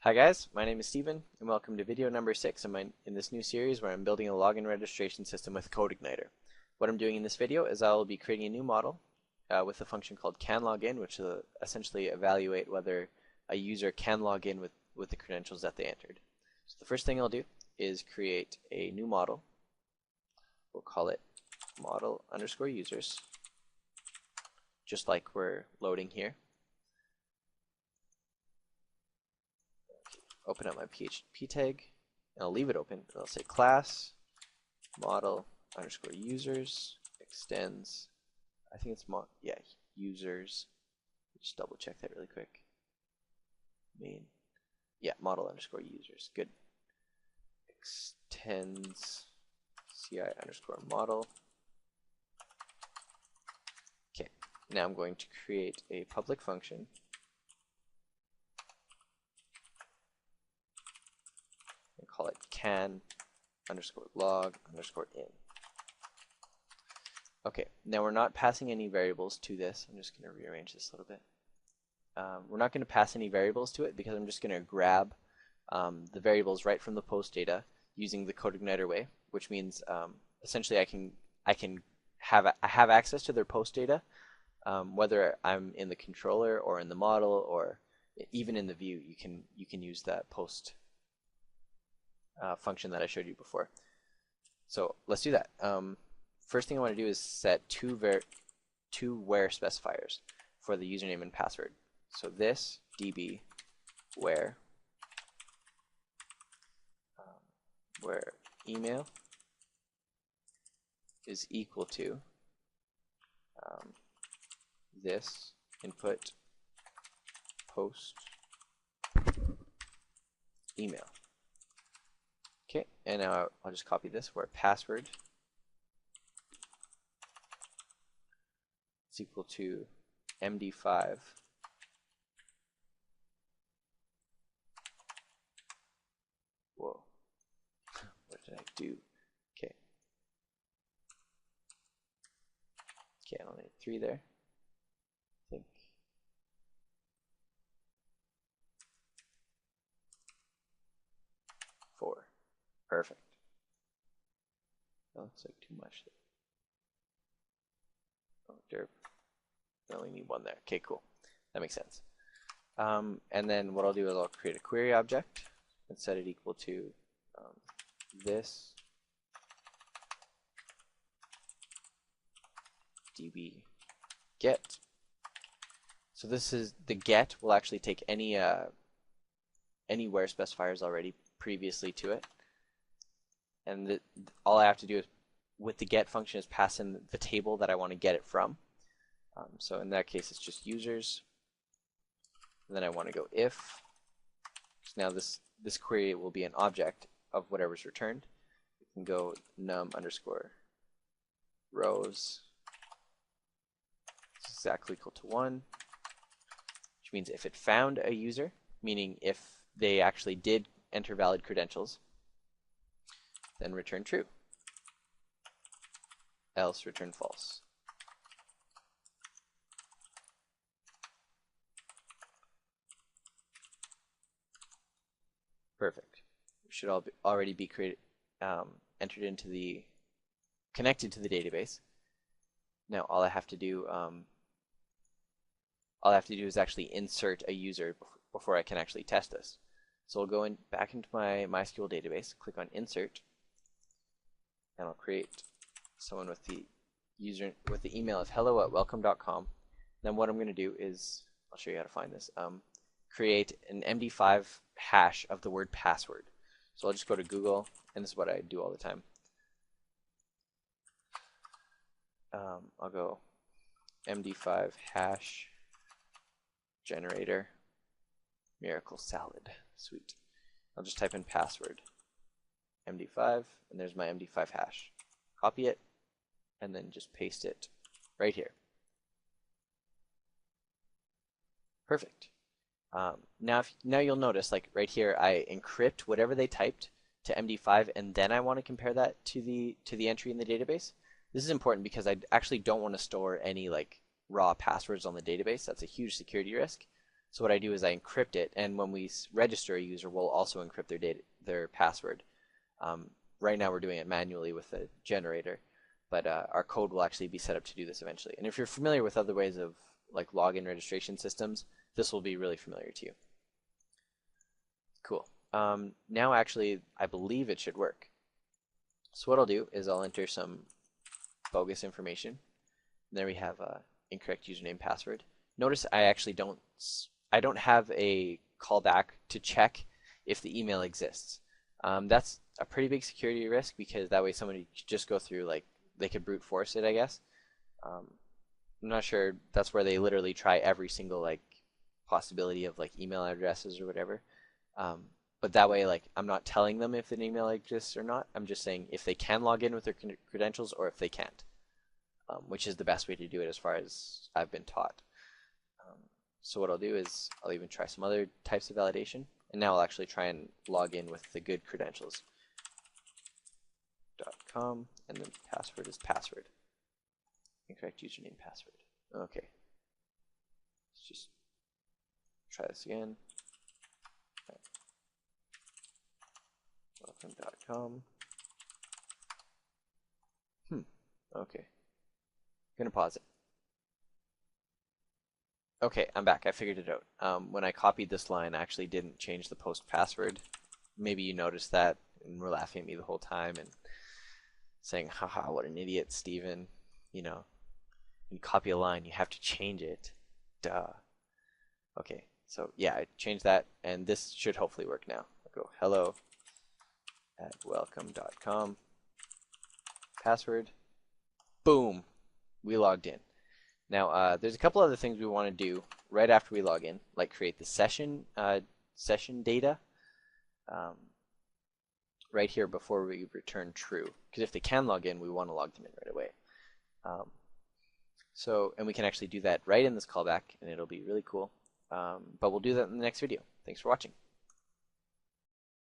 Hi guys, my name is Steven, and welcome to video number 6 in this new series where I'm building a login registration system with CodeIgniter. What I'm doing in this video is I'll be creating a new model with a function called canLogin, which will essentially evaluate whether a user can log in with the credentials that they entered. So the first thing I'll do is create a new model. We'll call it model_users, just like we're loading here. Open up my PHP tag, and I'll leave it open, and I'll say class model_users extends, I think it's users, just double check that really quick, model_users, good, extends ci_model. Okay, now I'm going to create a public function and call it can_log_in. Okay, now we're not passing any variables to this. I'm just going to rearrange this a little bit. We're not going to pass any variables to it because I'm just going to grab the variables right from the post data using the CodeIgniter way, which means essentially I have access to their post data, whether I'm in the controller or in the model or even in the view. You can use that post function that I showed you before. So let's do that. First thing I want to do is set two where specifiers for the username and password. So this db where email is equal to this input post email. Okay, and now I'll just copy this where password is equal to MD5 whoa, what did I do? Okay, I only need 3 there, I think. Four. Perfect. That looks like too much there. Oh, derp. I only need 1 there. Okay, cool. That makes sense. And then what I'll do is I'll create a query object and set it equal to this db get. So this is the get will actually take any where specifiers already previously to it, and all I have to do is with the get function is pass in the table that I want to get it from. So in that case it's just users, and then I want to go if. So now this query will be an object of whatever's returned. We can go num_rows is exactly equal to 1, which means if it found a user, meaning if they actually did enter valid credentials, then return true, else return false. Perfect. We should already be connected to the database. Now all I have to do is actually insert a user before I can actually test this. So I'll go back into my MySQL database, click on insert, and I'll create someone with the email of hello@welcome.com. Then what I'm going to do is, I'll show you how to find this, create an MD5 hash of the word password. So I'll just go to Google, and this is what I do all the time. I'll go MD5 hash generator miracle salad. Sweet. I'll just type in password MD5, and there's my MD5 hash. Copy it, and then just paste it right here. Perfect. Now you'll notice, like right here, I encrypt whatever they typed to MD5, and then I want to compare that to the entry in the database. This is important because I actually don't want to store any like raw passwords on the database. That's a huge security risk. So what I do is I encrypt it, and when we register a user, we'll also encrypt their password. Right now we're doing it manually with a generator, but our code will actually be set up to do this eventually. And if you're familiar with other ways of like login registration systems, this will be really familiar to you. Cool. Now actually, I believe it should work. So what I'll do is I'll enter some bogus information. And there we have incorrect username password. Notice I actually don't have a callback to check if the email exists. That's a pretty big security risk because that way somebody could just go through, like, they could brute force it, I guess. I'm not sure. That's where they literally try every single like possibility of like email addresses or whatever. But that way, like, I'm not telling them if an email exists or not. I'm just saying if they can log in with their credentials or if they can't, which is the best way to do it as far as I've been taught. So what I'll do is I'll even try some other types of validation. And now I'll actually try and log in with the good credentials. .com, and the password is password. Incorrect username password. Okay. Let's just try this again. Okay. Welcome.com. Okay. Gonna pause it. Okay, I'm back. I figured it out. When I copied this line, I actually didn't change the post password. Maybe you noticed that and were laughing at me the whole time and saying, haha, what an idiot, Steven. You know, you copy a line, you have to change it. Duh. Okay, so yeah, I changed that, and this should hopefully work now. I'll go hello at welcome.com. Password. Boom. We logged in. Now, there's a couple other things we want to do right after we log in, like create the session data right here before we return true. Because if they can log in, we want to log them in right away. And we can actually do that right in this callback, and it'll be really cool. But we'll do that in the next video. Thanks for watching.